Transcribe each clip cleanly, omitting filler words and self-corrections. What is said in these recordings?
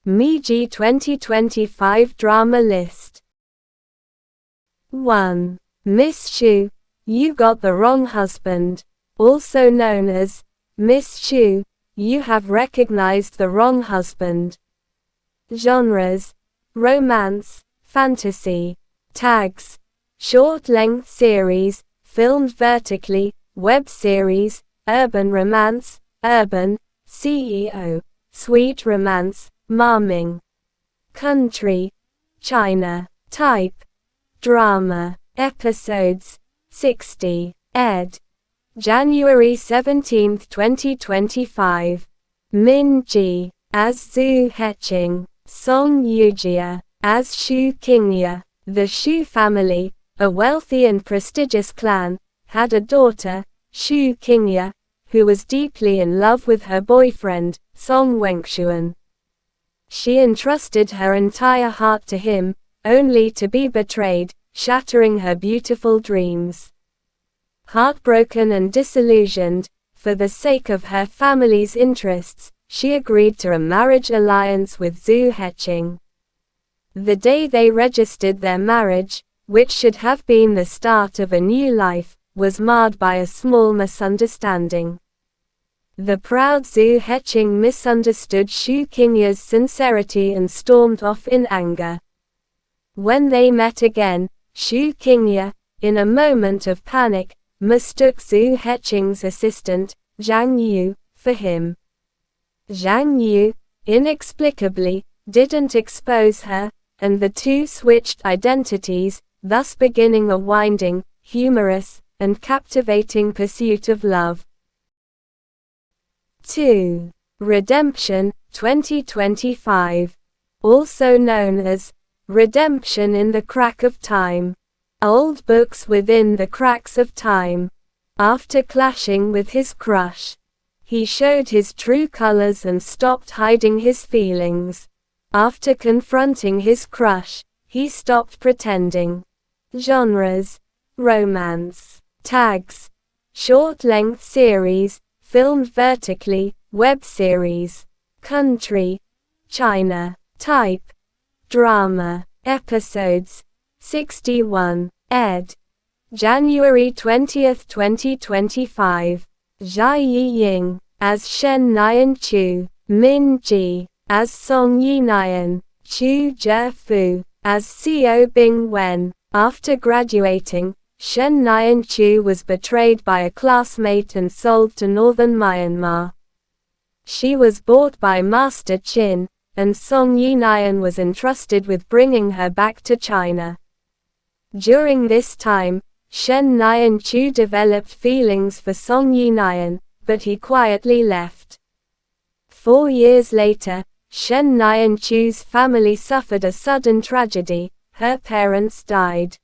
Mengdie 2025 drama list. 1. Miss Shu, you got the wrong husband. Also known as, Miss Shu, you have recognized the wrong husband. Genres: romance, fantasy. Tags: short-length series, filmed vertically, web series, urban romance, urban, CEO, sweet romance, Ma Ming. Country: China. Type: drama. Episodes: 60. Ed. January 17, 2025. Mengdie as Xu Heqing. Song Yujia as Shu Qingya. The Shu family, a wealthy and prestigious clan, had a daughter, Shu Qingya, who was deeply in love with her boyfriend, Song Shuo. She entrusted her entire heart to him, only to be betrayed, shattering her beautiful dreams. Heartbroken and disillusioned, for the sake of her family's interests, she agreed to a marriage alliance with Xu Heqing. The day they registered their marriage, which should have been the start of a new life, was marred by a small misunderstanding. The proud Xu Heqing misunderstood Shu Qingya's sincerity and stormed off in anger. When they met again, Shu Qingya, in a moment of panic, mistook Xu Heqing's assistant, Zhang Yu, for him. Zhang Yu, inexplicably, didn't expose her, and the two switched identities, thus beginning a winding, humorous, and captivating pursuit of love. 2. Redemption, 2025. Also known as Redemption in the Crack of Time. Old books within the cracks of time. After clashing with his crush, he showed his true colors and stopped hiding his feelings. After confronting his crush, he stopped pretending. Genres: romance. Tags: short-length series, filmed vertically, web series. Country: China. Type: drama. Episodes: 61. Ed. January 20, 2025. Zhai Yi Ying as Shen Nian Chu. Mengdie as Song Yi Nian. Qiu Zhe Fu as Xiao Bing Wen. After graduating, Shen Nian Chu was betrayed by a classmate and sold to northern Myanmar. She was bought by Master Qin, and Song Yi Nian was entrusted with bringing her back to China. During this time, Shen Nian Chu developed feelings for Song Yi Nian, but he quietly left. 4 years later, Shen Nian Chu's family suffered a sudden tragedy: her parents died.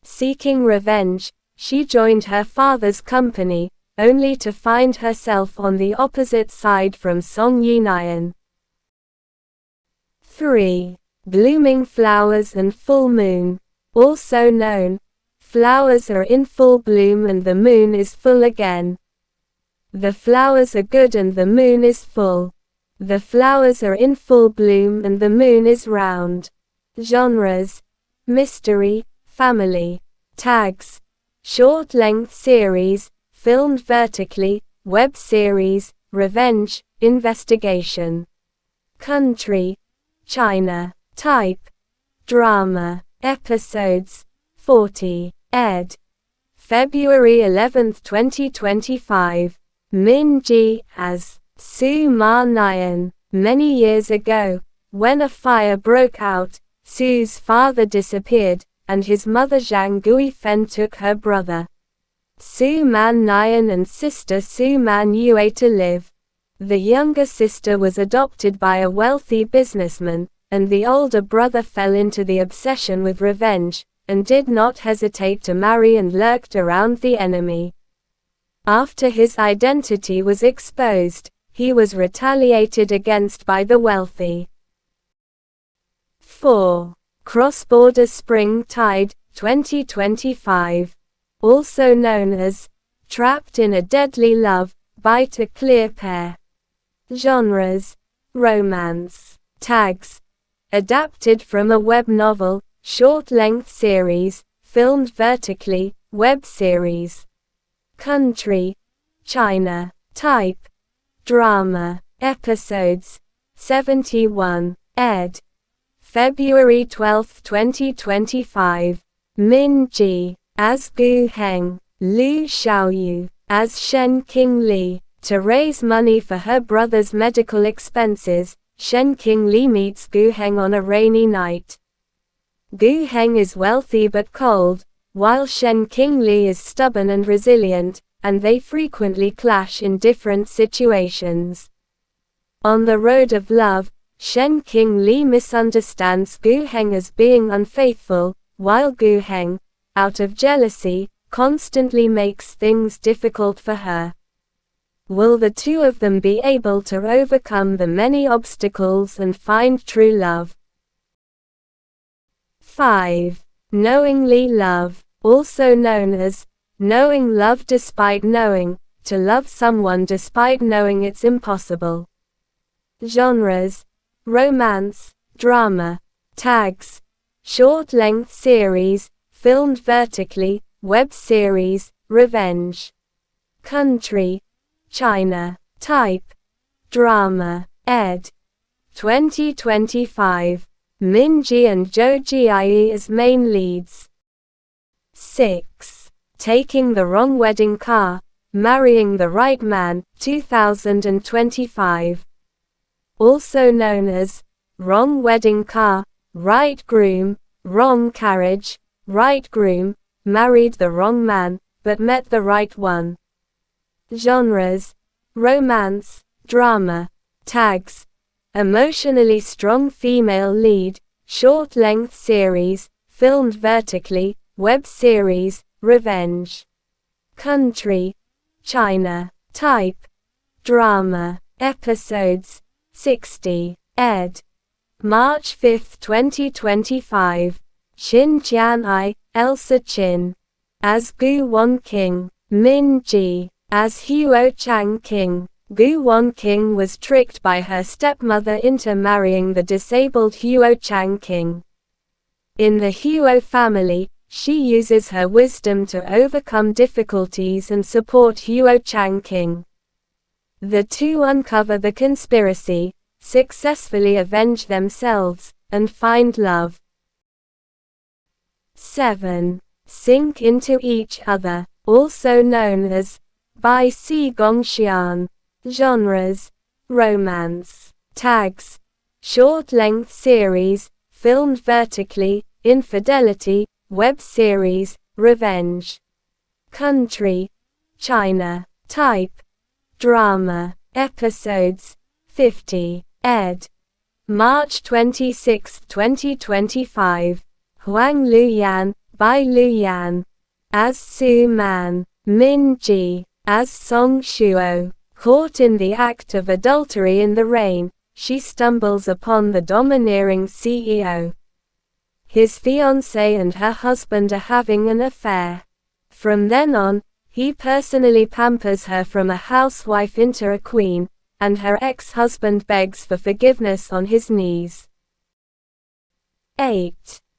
Seeking revenge, she joined her father's company, only to find herself on the opposite side from Song Yi Nian. 3. Blooming flowers and full moon. Also known, flowers are in full bloom and the moon is full again. The flowers are good and the moon is full. The flowers are in full bloom and the moon is round. Genres: mystery, family. Tags: short-length series, filmed vertically, web series, revenge, investigation. Country: China. Type: drama. Episodes: 40. Ed. February 11, 2025. Mengdie as Su Ma Nian. Many years ago, when a fire broke out, Su's father disappeared, and his mother Zhang Guifen took her brother Su Man Nian and sister Su Man Yue to live. The younger sister was adopted by a wealthy businessman, and the older brother fell into the obsession with revenge, and did not hesitate to marry and lurked around the enemy. After his identity was exposed, he was retaliated against by the wealthy. 4. Cross-border spring tide, 2025. Also known as Trapped in a Deadly Love, by a Clear Pair. Genres: romance. Tags. Adapted from a web novel, short-length series, filmed vertically, web series. Country. China. Type. Drama. Episodes. 71. Ed. February 12, 2025. Mengdie, as Gu Heng. Liu Xiaoyu, as Shen Qing Li. To raise money for her brother's medical expenses, Shen Qing Li meets Gu Heng on a rainy night. Gu Heng is wealthy but cold, while Shen Qing Li is stubborn and resilient, and they frequently clash in different situations. On the road of love, Shen Qing Li misunderstands Gu Heng as being unfaithful, while Gu Heng, out of jealousy, constantly makes things difficult for her. Will the two of them be able to overcome the many obstacles and find true love? 5. Knowingly love, also known as knowing love despite knowing, to love someone despite knowing it's impossible. Genres. Romance, drama. Tags. Short-length series, filmed vertically, web series, revenge. Country. China. Type. Drama. Ed. 2025. Jie and Zhou Jiayi as main leads. 6. Taking the Wrong Wedding Car, Marrying the Right Man, 2025. Also known as Wrong Wedding Car, Right Groom, Wrong Carriage, Right Groom, married the wrong man, but met the right one. Genres. Romance, drama. Tags. Emotionally strong female lead, short-length series, filmed vertically, web series, revenge. Country. China. Type. Drama. Episodes. 60. Ed. March 5, 2025. Qin Tian Ai, Elsa Qin. As Gu Wan Qing. Mengdie, as Huo Chang Qing. Gu Wan Qing was tricked by her stepmother into marrying the disabled Huo Chang Qing. In the Huo family, she uses her wisdom to overcome difficulties and support Huo Chang Qing. The two uncover the conspiracy, successfully avenge themselves, and find love. 7. Sink into each other, also known as Bai Si Gongxian. Genres. Romance. Tags. Short-length series, filmed vertically, infidelity, web series, revenge. Country. China. Type. Drama. Episodes. 50. Ed. March 26, 2025. Huang Liu Yan, Bai Liu Yan. As Su Man. Mengdie, as Song Shuo. Caught in the act of adultery in the rain, she stumbles upon the domineering CEO. His fiancée and her husband are having an affair. From then on, he personally pampers her from a housewife into a queen, and her ex-husband begs for forgiveness on his knees. 8.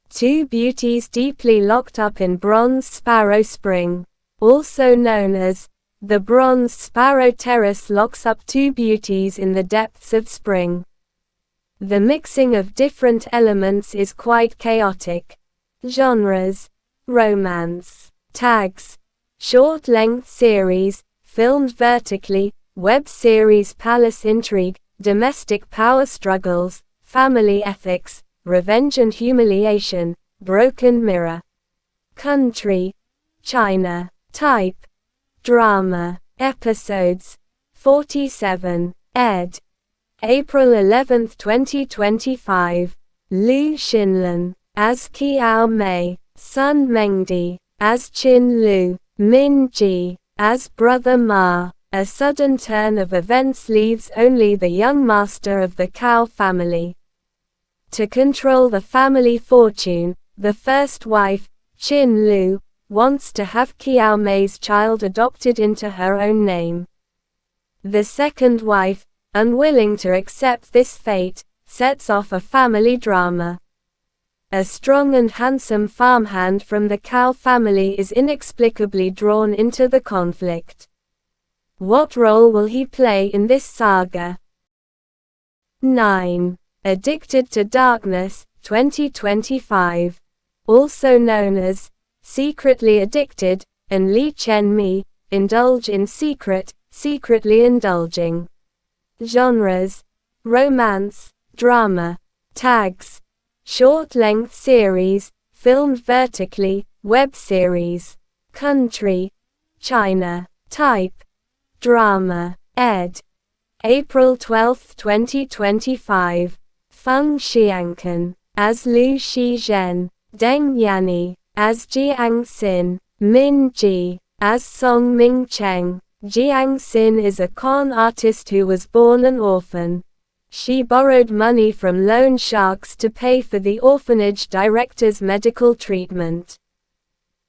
Two beauties deeply locked up in Bronze Sparrow Spring, also known as the Bronze Sparrow Terrace, locks up two beauties in the depths of spring. The mixing of different elements is quite chaotic. Genres. Romance. Tags. Short-length series, filmed vertically, web series, palace intrigue, domestic power struggles, family ethics, revenge and humiliation, broken mirror. Country. China. Type. Drama. Episodes. 47. Ed. April 11, 2025. Liu Xinlan, as Qiao Mei. Son Mengdie, as Qin Lu. Mengdie, as Brother Ma. A sudden turn of events leaves only the young master of the Cao family. To control the family fortune, the first wife, Qin Lu, wants to have Qiao Mei's child adopted into her own name. The second wife, unwilling to accept this fate, sets off a family drama. A strong and handsome farmhand from the Cao family is inexplicably drawn into the conflict. What role will he play in this saga? 9. Addicted to Darkness, 2025. Also known as Secretly Addicted, and Li Chen Mi, Indulge in Secret, Secretly Indulging. Genres: romance, drama. Tags: short-length series, filmed vertically, web series. Country: China. Type: drama. Ed. April 12, 2025. Feng Xiangkun as Lu Shi. Deng Yanni as Jiang Xin. Mengdie as Song Ming Cheng. Jiang Xin is a con artist who was born an orphan. She borrowed money from loan sharks to pay for the orphanage director's medical treatment.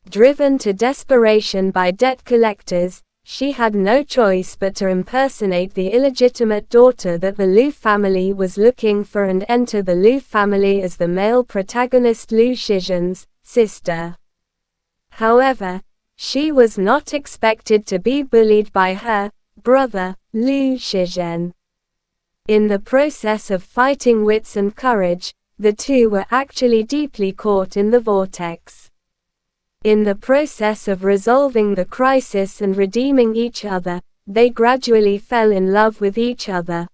Driven to desperation by debt collectors, she had no choice but to impersonate the illegitimate daughter that the Lu family was looking for and enter the Lu family as the male protagonist Liu Xinlan's sister. However, she was not expected to be bullied by her brother, Liu Xinlan. In the process of fighting wits and courage, the two were actually deeply caught in the vortex. In the process of resolving the crisis and redeeming each other, they gradually fell in love with each other.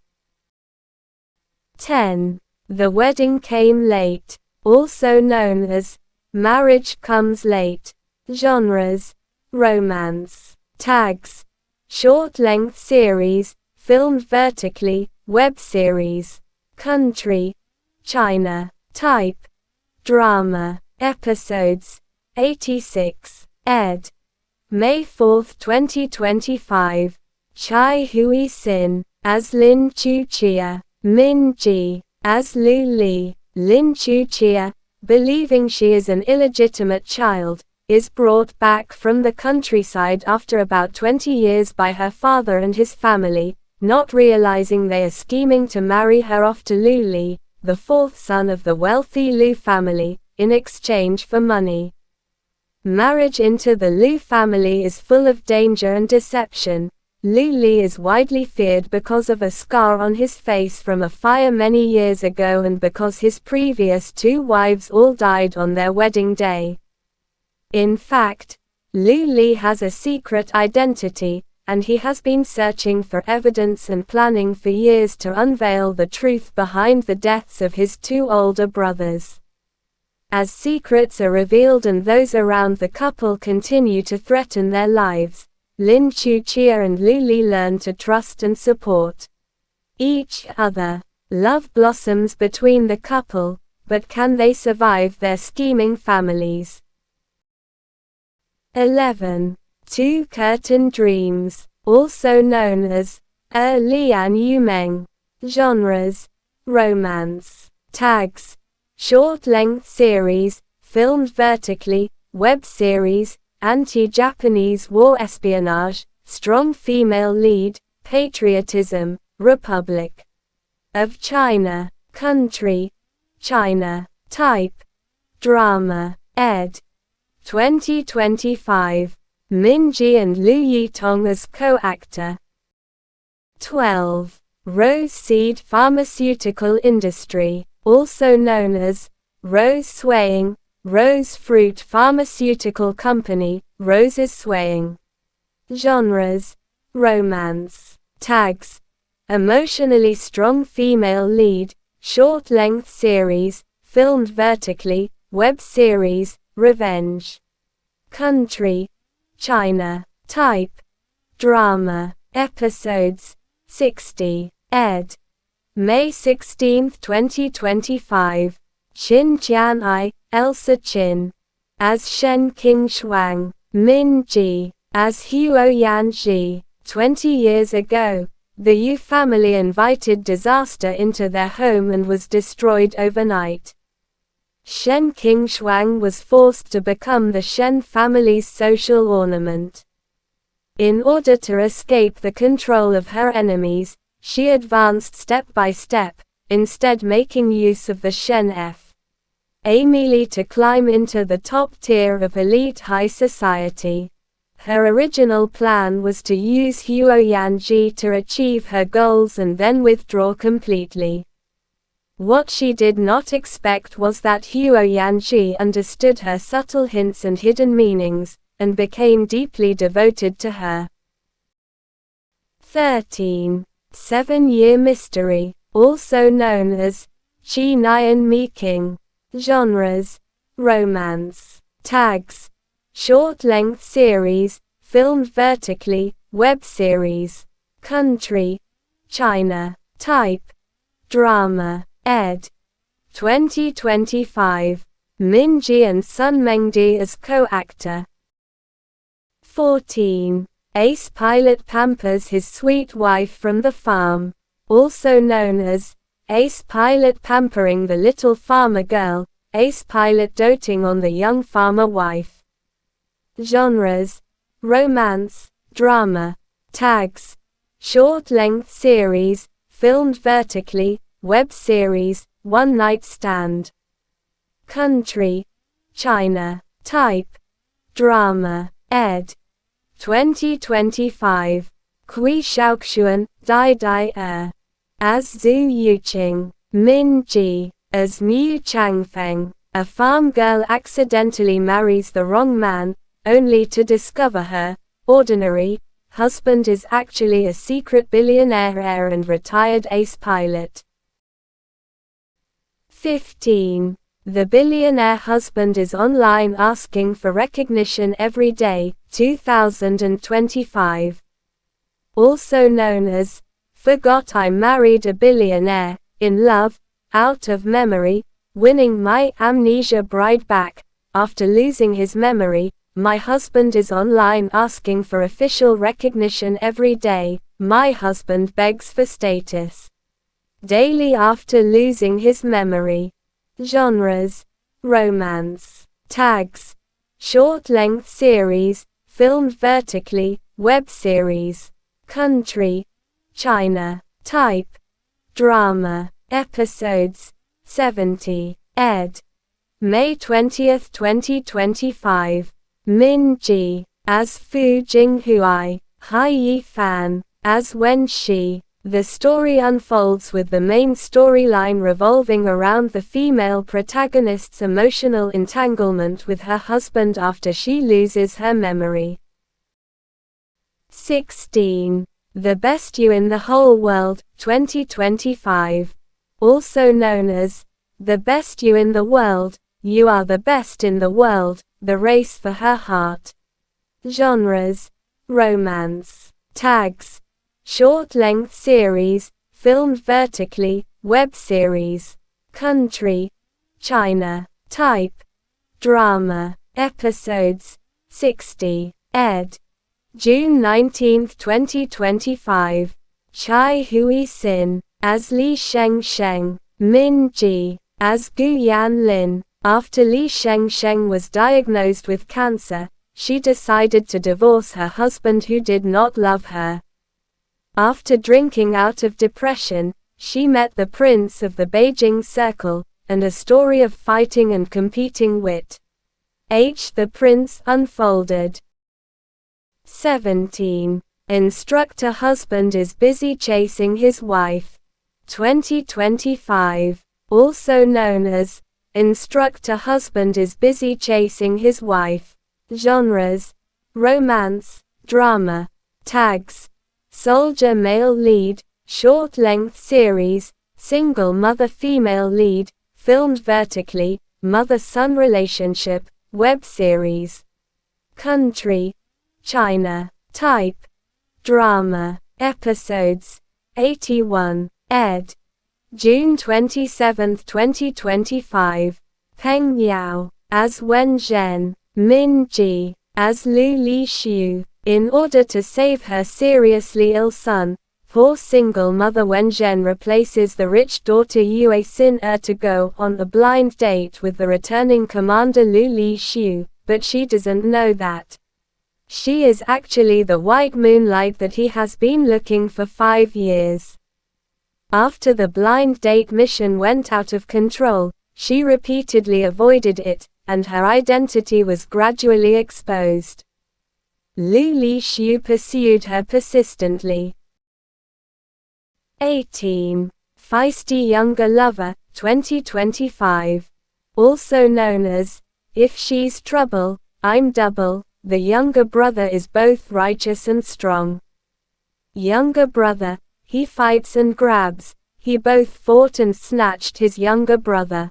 10. The Wedding Came Late, also known as Marriage Comes Late. Genres: romance. Tags: short-length series, filmed vertically, web series. Country: China. Type: drama. Episodes: 86. Ed. May 4, 2025. Chai Hui Sin as Lin Chu Chia. Min Ji as Lu Li. Lin Chu Chia, believing she is an illegitimate child, is brought back from the countryside after about 20 years by her father and his family, not realizing they are scheming to marry her off to Lu Li, the fourth son of the wealthy Lu family, in exchange for money. Marriage into the Lu family is full of danger and deception. Lu Li is widely feared because of a scar on his face from a fire many years ago and because his previous two wives all died on their wedding day. In fact, Lu Li has a secret identity, and he has been searching for evidence and planning for years to unveil the truth behind the deaths of his two older brothers. As secrets are revealed and those around the couple continue to threaten their lives, Lin Chu Chia and Lu Li learn to trust and support each other. Love blossoms between the couple, but can they survive their scheming families? 11. Two Curtain Dreams, also known as Lian Yu Meng. Genres: romance. Tags: short-length series, filmed vertically, web series, anti-Japanese war espionage, strong female lead, patriotism, Republic of China. Country: China. Type: drama. Ed. 2025. Mengdie and Liu Yitong as co-actor. 12. Rose Seed Pharmaceutical Industry, also known as Rose Swaying, Rose Fruit Pharmaceutical Company, Roses Swaying. Genres: romance. Tags: emotionally strong female lead, short-length series, filmed vertically, web series, revenge. Country: China. Type: drama. Episodes: 60. Ed. May 16, 2025. Qin Tian Ai, Elsa Qin as Shen Qing Min Ji as Huo Yan Ji. 20 years ago, the Yu family invited disaster into their home and was destroyed overnight. Shen Qing was forced to become the Shen family's social ornament. In order to escape the control of her enemies, she advanced step by step, instead making use of the Shen F. Amelie to climb into the top tier of elite high society. Her original plan was to use Huo Yanji to achieve her goals and then withdraw completely. What she did not expect was that Huo Yanji understood her subtle hints and hidden meanings, and became deeply devoted to her. 13. 7-Year Mystery, also known as Qi Nian Mi King. Genres: romance. Tags: short-length series, filmed vertically, web series. Country: China. Type: drama. Ed. 2025. Mengdie and Sun Mengdie as co-actor. 14. Ace Pilot pampers his sweet wife from the farm, also known as Ace Pilot pampering the little farmer girl, Ace Pilot doting on the young farmer wife. Genres: romance, drama. Tags: short-length series, filmed vertically, web series, one-night stand. Country: China. Type: drama. Ed. 2025. Kui Xiaoxuan, Dai Dai as Xu Heqing. Min Ji as Mu Changfeng. A farm girl accidentally marries the wrong man, only to discover her ordinary husband is actually a secret billionaire heir and retired ace pilot. 15. The billionaire husband is online asking for recognition every day, 2025. Also known as Forgot I Married a Billionaire, In Love, Out of Memory, Winning My Amnesia Bride Back. After losing his memory, my husband is online asking for official recognition every day. My husband begs for status daily after losing his memory. Genres: romance. Tags: short-length series, filmed vertically, web series. Country: China. Type: drama. Episodes: 70. Ed. May 20, 2025. Min Ji as Fu Jinghui, Hai Yi Fan as Wen Shi. The story unfolds with the main storyline revolving around the female protagonist's emotional entanglement with her husband after she loses her memory. 16. The Best You in the Whole World, 2025. Also known as The Best You in the World, You Are the Best in the World, The Race for Her Heart. Genres: romance. Tags: short-length series, filmed vertically, web series. Country: China. Type: drama. Episodes: 60. Ed. June 19, 2025. Chai Hui Xin as Li Sheng, Min Ji as Gu Yan Lin. After Li Sheng was diagnosed with cancer, she decided to divorce her husband who did not love her. After drinking out of depression, she met the prince of the Beijing Circle, and a story of fighting and competing wit. The prince unfolded. 17. Instructor husband is busy chasing his wife. 2025. Also known as Instructor husband is busy chasing his wife. Genres: romance, drama. Tags: soldier male lead, short-length series, single mother female lead, filmed vertically, mother-son relationship, web series. Country: China. Type: drama. Episodes: 81. Ed. June 27, 2025. Peng Yao as Wen Zhen, Min Ji as Lu Li Xiu. In order to save her seriously ill son, poor single mother Wen Zhen replaces the rich daughter Yue Xin to go on a blind date with the returning commander Lu Li Xiu, but she doesn't know that she is actually the white moonlight that he has been looking for 5 years. After the blind date mission went out of control, she repeatedly avoided it, and her identity was gradually exposed. Li Xiu pursued her persistently. 18. Feisty Younger Lover, 2025. Also known as, If She's Trouble, I'm Double, the younger brother is both righteous and strong. Younger brother, he fights and grabs, he both fought and snatched his younger brother.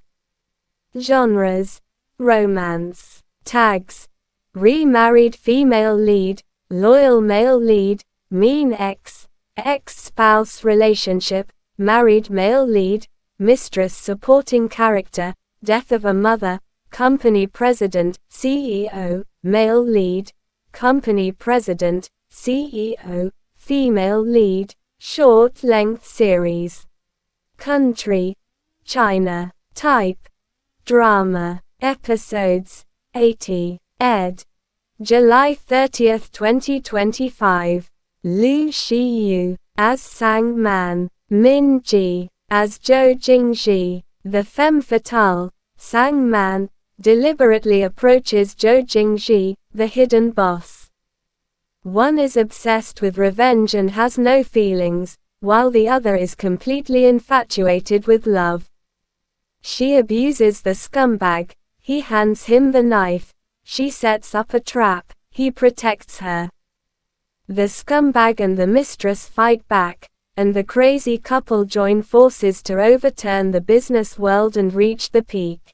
Genres: romance. Tags: remarried female lead, loyal male lead, mean ex-spouse relationship, married male lead, mistress supporting character, death of a mother, company president, CEO, male lead, company president, CEO, female lead, short-length series. Country: China. Type: drama. Episodes: 80. Ed. July 30, 2025. Lu Shi as Sang Man. Mengdie as Zhou Jingji. The femme fatale, Sang Man, deliberately approaches Zhou Jingji, the hidden boss. One is obsessed with revenge and has no feelings, while the other is completely infatuated with love. She abuses the scumbag, he hands him the knife, she sets up a trap, he protects her. The scumbag and the mistress fight back, and the crazy couple join forces to overturn the business world and reach the peak.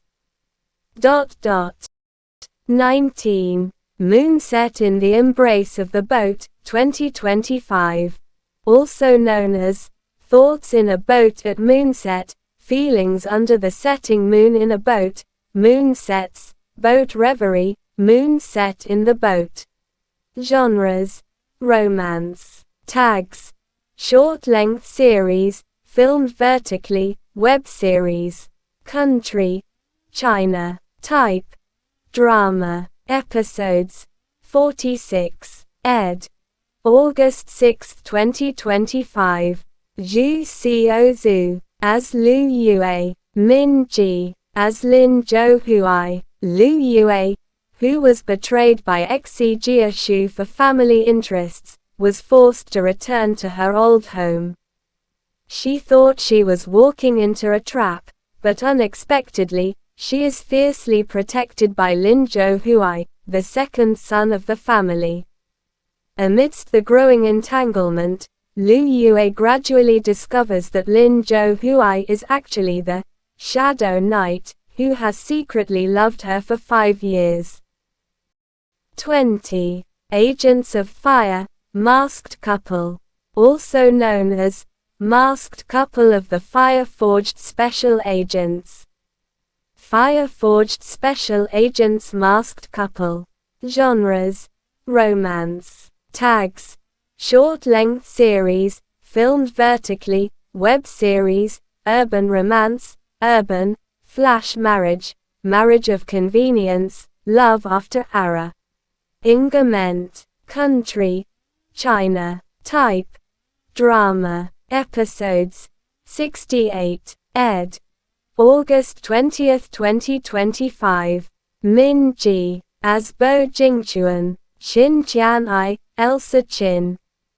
19. Moonset in the Embrace of the Boat, 2025. Also known as Thoughts in a Boat at Moonset, Feelings under the Setting Moon in a Boat, Moonsets, Boat Reverie, Moonset in the Boat. Genres: romance. Tags: short-length series, filmed vertically, web series. Country: China. Type: drama. Episodes: 46. Ed. August 6, 2025. Zhu Xiaoyu as Lu Yue, Mengdie as Lin Zhou Hui. Lu Yue, who was betrayed by Xi Jiashu for family interests, was forced to return to her old home. She thought she was walking into a trap, but unexpectedly, she is fiercely protected by Lin Zhou Hui, the second son of the family. Amidst the growing entanglement, Lu Yue gradually discovers that Lin Zhou Hui is actually the Shadow Knight, who has secretly loved her for 5 years. 20. Agents of Fire, Masked Couple. Also known as Masked Couple of the Fire-Forged Special Agents. Fire-Forged Special Agents Masked Couple. Genres: romance. Tags: short-length series, filmed vertically, web series, urban romance, urban, flash marriage, marriage of convenience, love after Ara. Engagement. Country: China. Type: drama. Episodes: 68. Ed. August 20, 2025. Mengdie as Bo Jingquan, Qin Tian Ai, Elsa Qin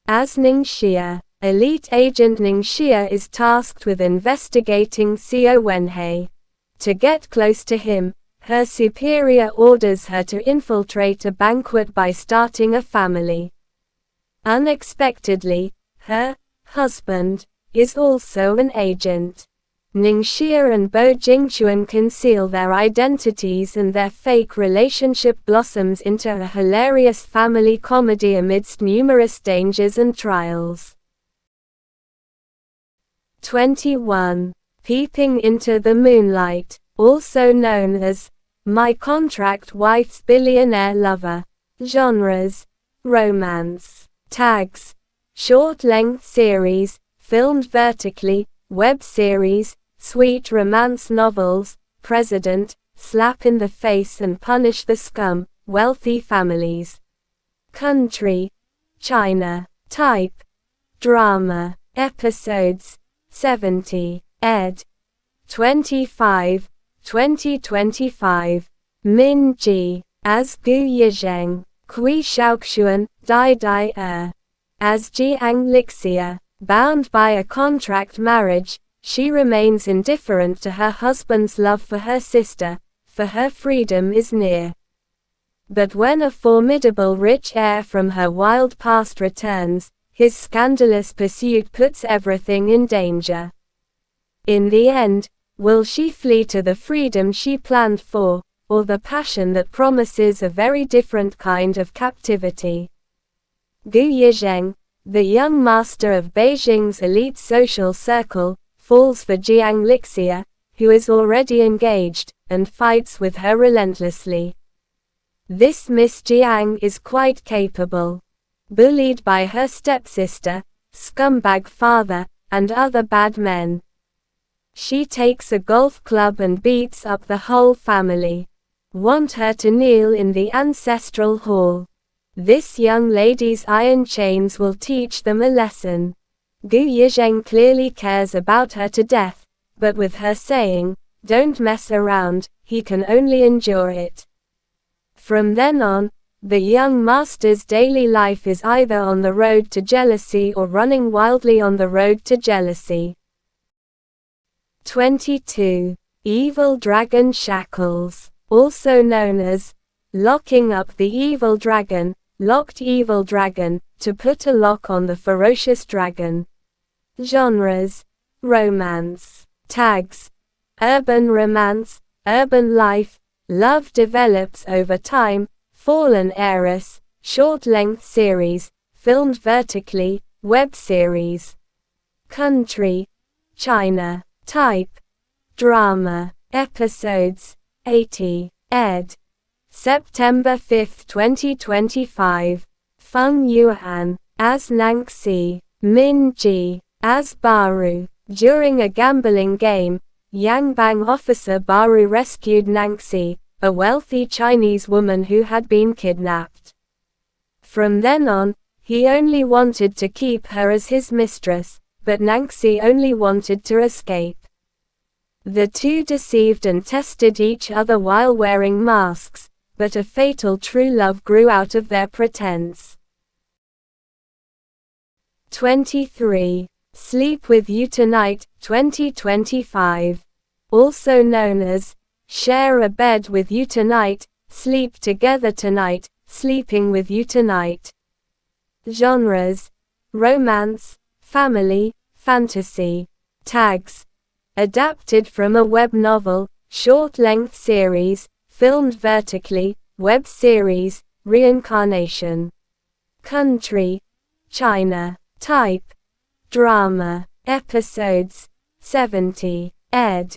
as Ningxia. Elite agent Ningxia is tasked with investigating Xiao Wenhei. To get close to him, her superior orders her to infiltrate a banquet by starting a family. Unexpectedly, her husband is also an agent. Ningxia and Bo Jingquan conceal their identities and their fake relationship blossoms into a hilarious family comedy amidst numerous dangers and trials. 21. Peeping into the Moonlight, also known as My Contract Wife's Billionaire Lover. Genres: romance. Tags: short-length series, filmed vertically, web series, sweet romance novels, President, Slap in the Face and Punish the Scum, Wealthy Families. Country: China. Type: drama. Episodes: 70, ed. 25, 2025. Mengdie, as Gu Yizheng, Kui Xiaoxuan, Dai as Jiang Lixia, bound by a contract marriage, she remains indifferent to her husband's love for her sister, for her freedom is near. But when a formidable rich heir from her wild past returns, his scandalous pursuit puts everything in danger. In the end, will she flee to the freedom she planned for, or the passion that promises a very different kind of captivity? Gu Yizheng, the young master of Beijing's elite social circle, falls for Jiang Lixia, who is already engaged, and fights with her relentlessly. This Miss Jiang is quite capable. Bullied by her stepsister, scumbag father, and other bad men, she takes a golf club and beats up the whole family. Want her to kneel in the ancestral hall. This young lady's iron chains will teach them a lesson. Gu Yizheng clearly cares about her to death, but with her saying, "Don't mess around," he can only endure it. From then on, the young master's daily life is either on the road to jealousy or running wildly on the road to jealousy. 22. Evil Dragon Shackles, also known as locking up the evil dragon, locked evil dragon, to put a lock on the ferocious dragon. Genres: romance. Tags: urban romance, urban life, love develops over time, fallen heiress, short-length series, filmed vertically, web series. Country: China. Type: drama. Episodes: 80, ed. September 5, 2025. Feng Yuan, as Nangxi. Mengdie, as Baru. During a gambling game, Yangbang officer Baru rescued Nangxi, a wealthy Chinese woman who had been kidnapped. From then on, he only wanted to keep her as his mistress, but Nangxi only wanted to escape. The two deceived and tested each other while wearing masks, but a fatal true love grew out of their pretense. 23. Sleep with You Tonight, 2025. Also known as Share a Bed with You Tonight, Sleep Together Tonight, Sleeping with You Tonight. Genres: romance, family, fantasy. Tags: adapted from a web novel, short-length series, filmed vertically, web series, reincarnation. Country: China. Type: drama. Episodes: 70, ed.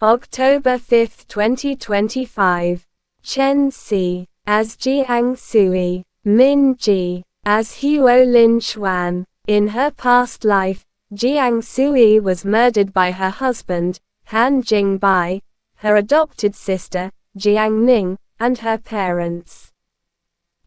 October 5, 2025. Chen Si, as Jiang Sui. Mengdie, as Huo Lin Xuan. In her past life, Jiang Sui was murdered by her husband, Han Jingbai, her adopted sister, Jiang Ning, and her parents.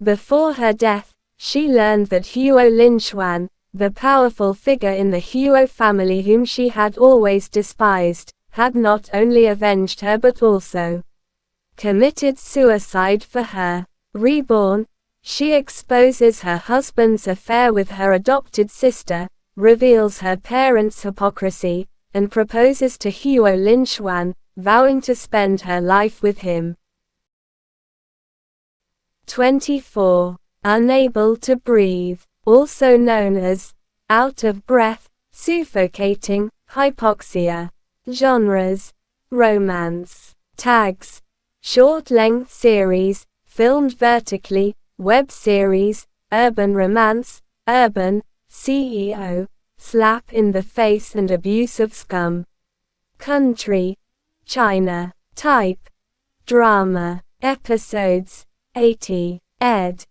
Before her death, she learned that Huo Lin Xuan, the powerful figure in the Huo family whom she had always despised, had not only avenged her but also committed suicide for her. Reborn, she exposes her husband's affair with her adopted sister, reveals her parents' hypocrisy, and proposes to Huo Lin Xuan, vowing to spend her life with him. 24. Unable to breathe, also known as out of breath, suffocating, hypoxia. Genres: romance. Tags: short-length series, filmed vertically, web series, urban romance, urban, CEO, slap in the face and abuse of scum. Country: China. Type: drama. Episodes: 80, ed.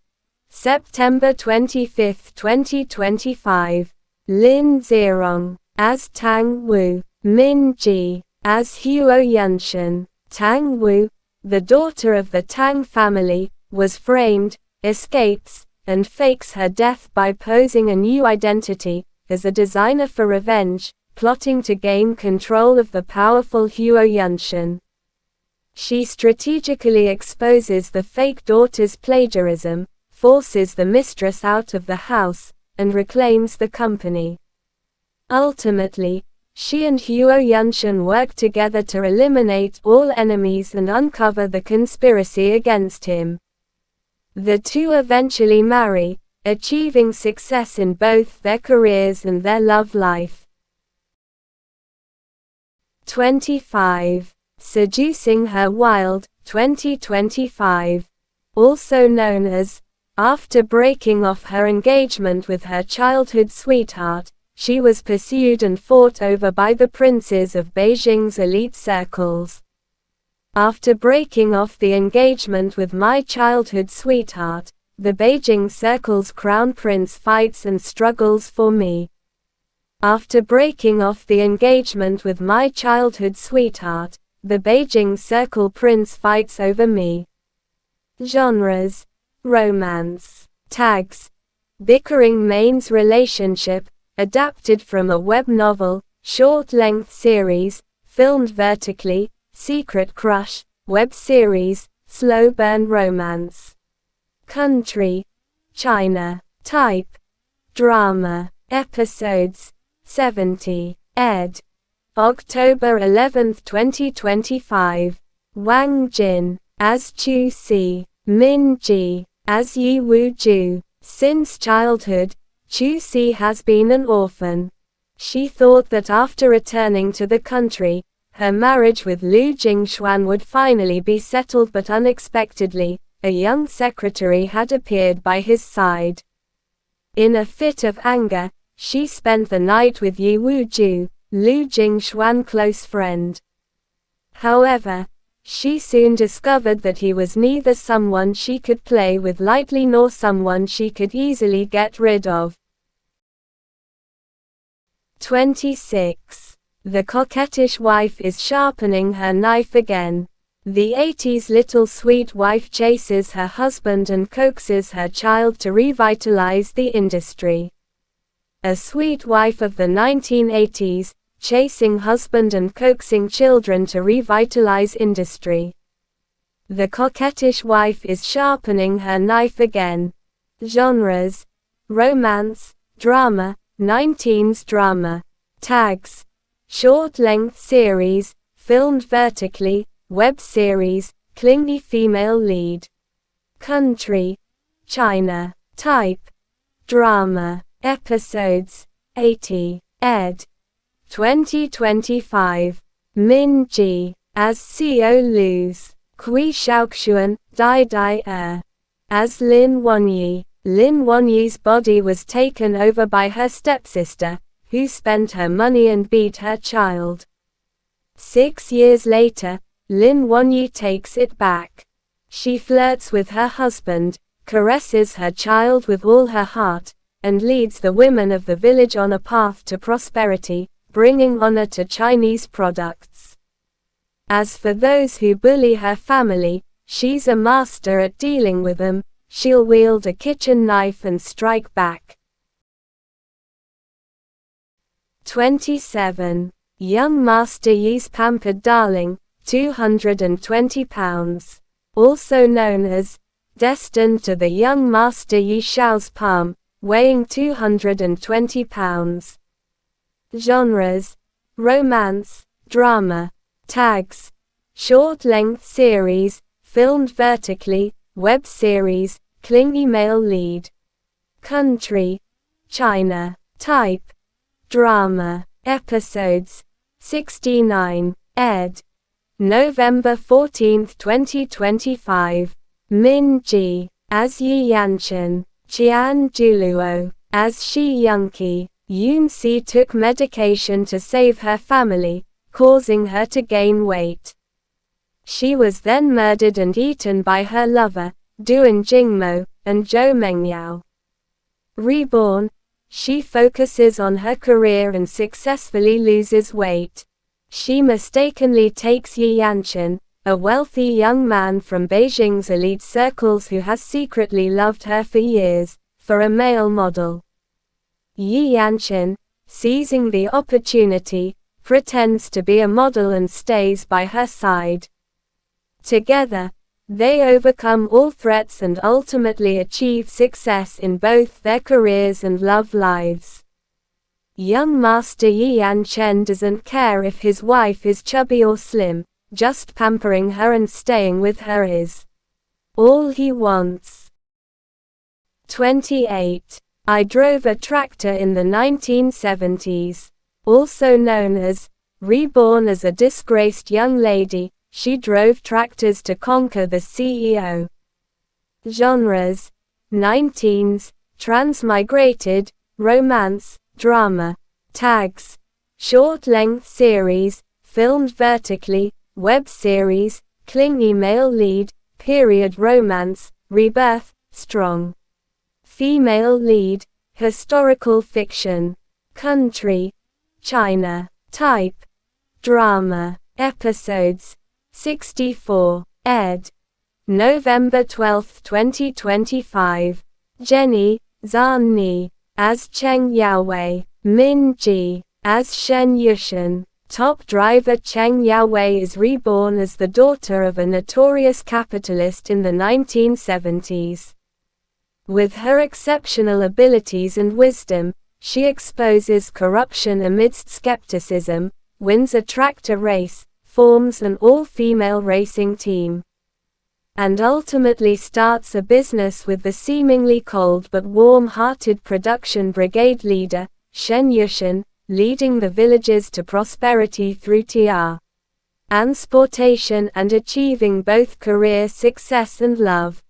September 25, 2025. Lin Zirong, as Tang Wu. Mengdie, as Huo Yunshan. Tang Wu, the daughter of the Tang family, was framed, escapes, and fakes her death by posing a new identity, as a designer for revenge, plotting to gain control of the powerful Huo Yunshan. She strategically exposes the fake daughter's plagiarism, forces the mistress out of the house, and reclaims the company. Ultimately, she and Huo Yunshan work together to eliminate all enemies and uncover the conspiracy against him. The two eventually marry, achieving success in both their careers and their love life. 25. Seducing Her Wild, 2025. Also known as, after breaking off her engagement with her childhood sweetheart, she was pursued and fought over by the princes of Beijing's elite circles. After breaking off the engagement with my childhood sweetheart, the Beijing circle's crown prince fights and struggles for me. After breaking off the engagement with my childhood sweetheart, the Beijing circle prince fights over me. Genres: romance. Tags: bickering mains relationship, adapted from a web novel, short-length series, filmed vertically, secret crush, web series, slow burn romance. Country: China. Type: drama. Episodes: 70. Ed. October 11, 2025. Wang Jin, as Chu Si. Min Ji, as Yi Wu Ju. Since childhood, Chu Si has been an orphan. She thought that after returning to the country, her marriage with Lu Jingxuan would finally be settled, but unexpectedly, a young secretary had appeared by his side. In a fit of anger, she spent the night with Yi Wu Ju, Lu Jingxuan's close friend. However, she soon discovered that he was neither someone she could play with lightly nor someone she could easily get rid of. 26. The coquettish wife is sharpening her knife again. The 80s little sweet wife chases her husband and coaxes her child to revitalize the industry. A sweet wife of the 1980s, chasing husband and coaxing children to revitalize industry. The coquettish wife is sharpening her knife again. Genres: romance, drama, 19s drama. Tags: short-length series, filmed vertically, web series, clingy female lead. Country: China. Type: drama. Episodes: 80. Ed. 2025. Min Ji, as Xiao Lu's. Kui Xiaoxuan, Dai Dai as Lin Wanyi. Lin Wanyi's body was taken over by her stepsister, who spent her money and beat her child. 6 years later, Lin Wanyi takes it back. She flirts with her husband, caresses her child with all her heart, and leads the women of the village on a path to prosperity, bringing honor to Chinese products. As for those who bully her family, she's a master at dealing with them. She'll wield a kitchen knife and strike back. 27. Young Master Yi's pampered darling, 220 pounds. Also known as, destined to the young Master Yi Xiao's palm, weighing 220 pounds. Genres: romance, drama. Tags: short-length series, filmed vertically, web series, clingy male lead. Country: China. Type: drama. Episodes: 69. Ed. November 14, 2025. Min Ji, as Yi Yanchen. Qian Juluo, as Shi Yunqi. Yun Si took medication to save her family, causing her to gain weight. She was then murdered and eaten by her lover, Duan Jingmo, and Zhou Mengyao. Reborn, she focuses on her career and successfully loses weight. She mistakenly takes Yi Yanchen, a wealthy young man from Beijing's elite circles who has secretly loved her for years, for a male model. Yi Yanchen, seizing the opportunity, pretends to be a model and stays by her side. Together, they overcome all threats and ultimately achieve success in both their careers and love lives. Young Master Yi Yan Chen doesn't care if his wife is chubby or slim, just pampering her and staying with her is all he wants. 28. I drove a tractor in the 1970s. Also known as reborn as a disgraced young lady, she drove tractors to conquer the CEO. Genres: 19s, transmigrated, romance, drama. Tags: short-length series, filmed vertically, web series, clingy male lead, period romance, rebirth, strong female lead, historical fiction. Country: China. Type: drama. Episodes: 64. Ed. November 12, 2025. Jenny, Zhan Ni, as Cheng Yaowei. Mengdie, as Shen Yushan. Top driver Cheng Yaowei is reborn as the daughter of a notorious capitalist in the 1970s. With her exceptional abilities and wisdom, she exposes corruption amidst skepticism, wins a tractor race, forms an all-female racing team, and ultimately starts a business with the seemingly cold but warm-hearted production brigade leader, Shen Yushan, leading the villagers to prosperity through transportation and achieving both career success and love.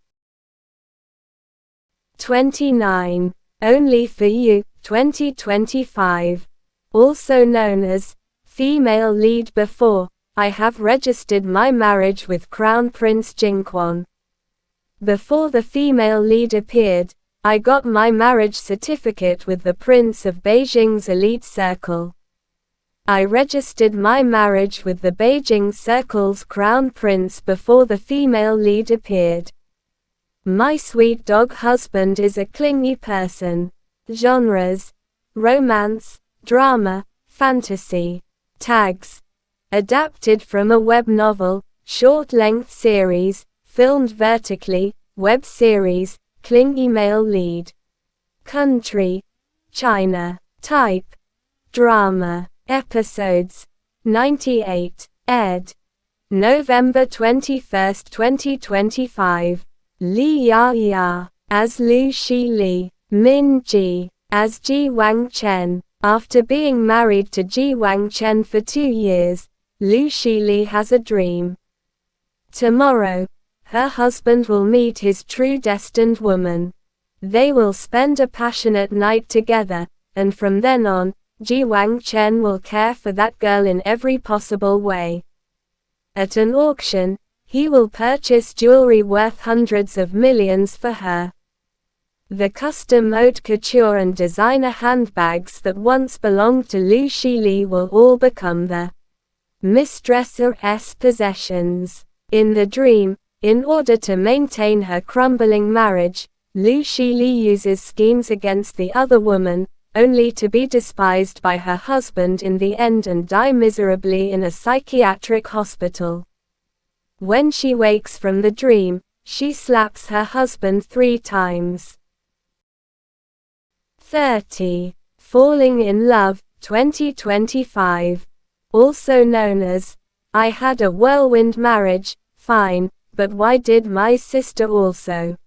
29. Only for You, 2025. Also known as female lead before, I have registered my marriage with Crown Prince Jingquan. Before the female lead appeared, I got my marriage certificate with the Prince of Beijing's elite circle. I registered my marriage with the Beijing Circle's Crown Prince before the female lead appeared. My sweet dog husband is a clingy person. Genres: romance, drama, fantasy. Tags: adapted from a web novel, short-length series, filmed vertically, web series, clingy male lead. Country: China. Type: drama. Episodes: 98. Ed. November 21, 2025. Li Ya, as Lu Shi. Mengdie, as Ji Wangchen. After being married to Ji Wangchen for 2 years, Lu Shi has a dream. Tomorrow, her husband will meet his true destined woman. They will spend a passionate night together, and from then on, Ji Wangchen will care for that girl in every possible way. At an auction, he will purchase jewelry worth hundreds of millions for her. The custom haute couture and designer handbags that once belonged to Lu Shi will all become the mistress's possessions. In the dream, in order to maintain her crumbling marriage, Lu Shi uses schemes against the other woman, only to be despised by her husband in the end and die miserably in a psychiatric hospital. When she wakes from the dream, she slaps her husband 3 times. 30. Falling in Love, 2025. Also known as I Had a Whirlwind Marriage, Fine, but Why Did My Sister Also?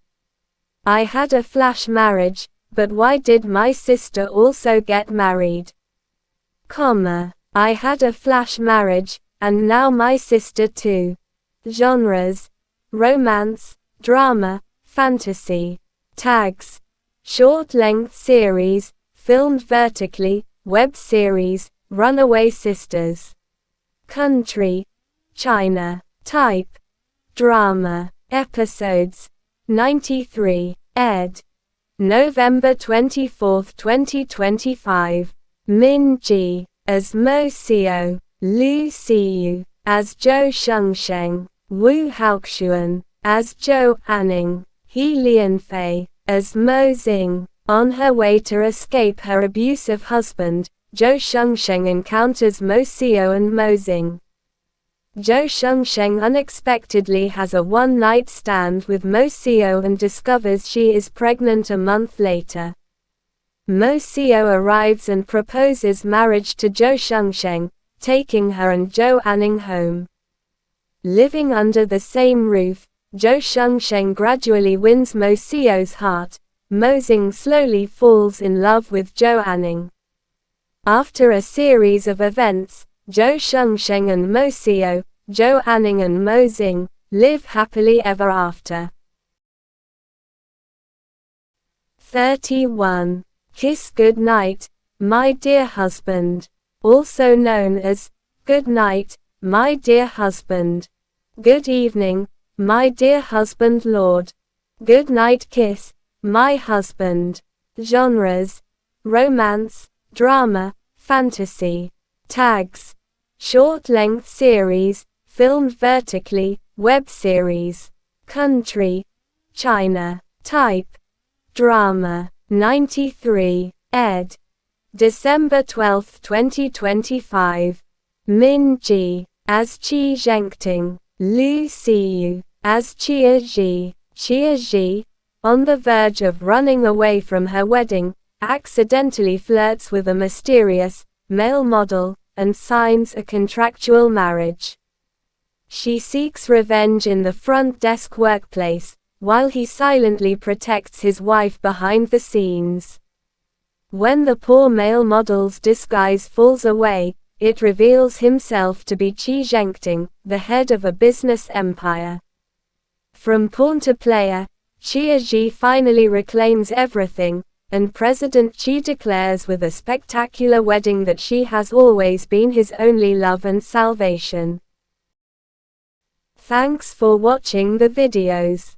I had a flash marriage, but why did my sister also get married? I had a flash marriage, and now my sister too. Genres: romance, drama, fantasy. Tags: short-length series, filmed vertically, web series, Runaway Sisters. Country: China. Type: drama. Episodes: 93. Ed. November 24, 2025. Mengdie, as Mo Xiao. Liu Xiaoyu, as Zhou Shengsheng. Wu Haoxuan, as Zhou Anning. He Lianfei, as Mo Xing. On her way to escape her abusive husband, Zhou Shengsheng encounters Mo Xiao and Mo Xing. Zhou Shengsheng unexpectedly has a one-night stand with Mo Xiao and discovers she is pregnant a month later. Mo Xiao arrives and proposes marriage to Zhou Shengsheng, taking her and Zhou Anning home. Living under the same roof, Zhou Shengsheng gradually wins Mo Xiao's heart. Mo Xing slowly falls in love with Zhou Anning. After a series of events, Zhou Shengsheng and Mo Xiao, Zhou Anning and Mo Xing, live happily ever after. 31. Kiss good night, my dear husband. Also known as, good night, my dear husband. Good evening, my dear husband lord. Good night kiss, my husband. Genres: romance, drama, fantasy. Tags: short-length series, filmed vertically, web series. Country: China. Type: drama. 93. ed. December 12, 2025. Mengdie as Qi Zhengting. Liu Xiaoyu as Qiu Zhe. Qiu Zhe, on the verge of running away from her wedding, accidentally flirts with a mysterious, male model, and signs a contractual marriage. She seeks revenge in the front desk workplace, while he silently protects his wife behind the scenes. When the poor male model's disguise falls away, it reveals himself to be Qi Zhengting, the head of a business empire. From pawn to player, Qiu Zhe finally reclaims everything, and President Qi declares with a spectacular wedding that she has always been his only love and salvation. Thanks for watching the videos.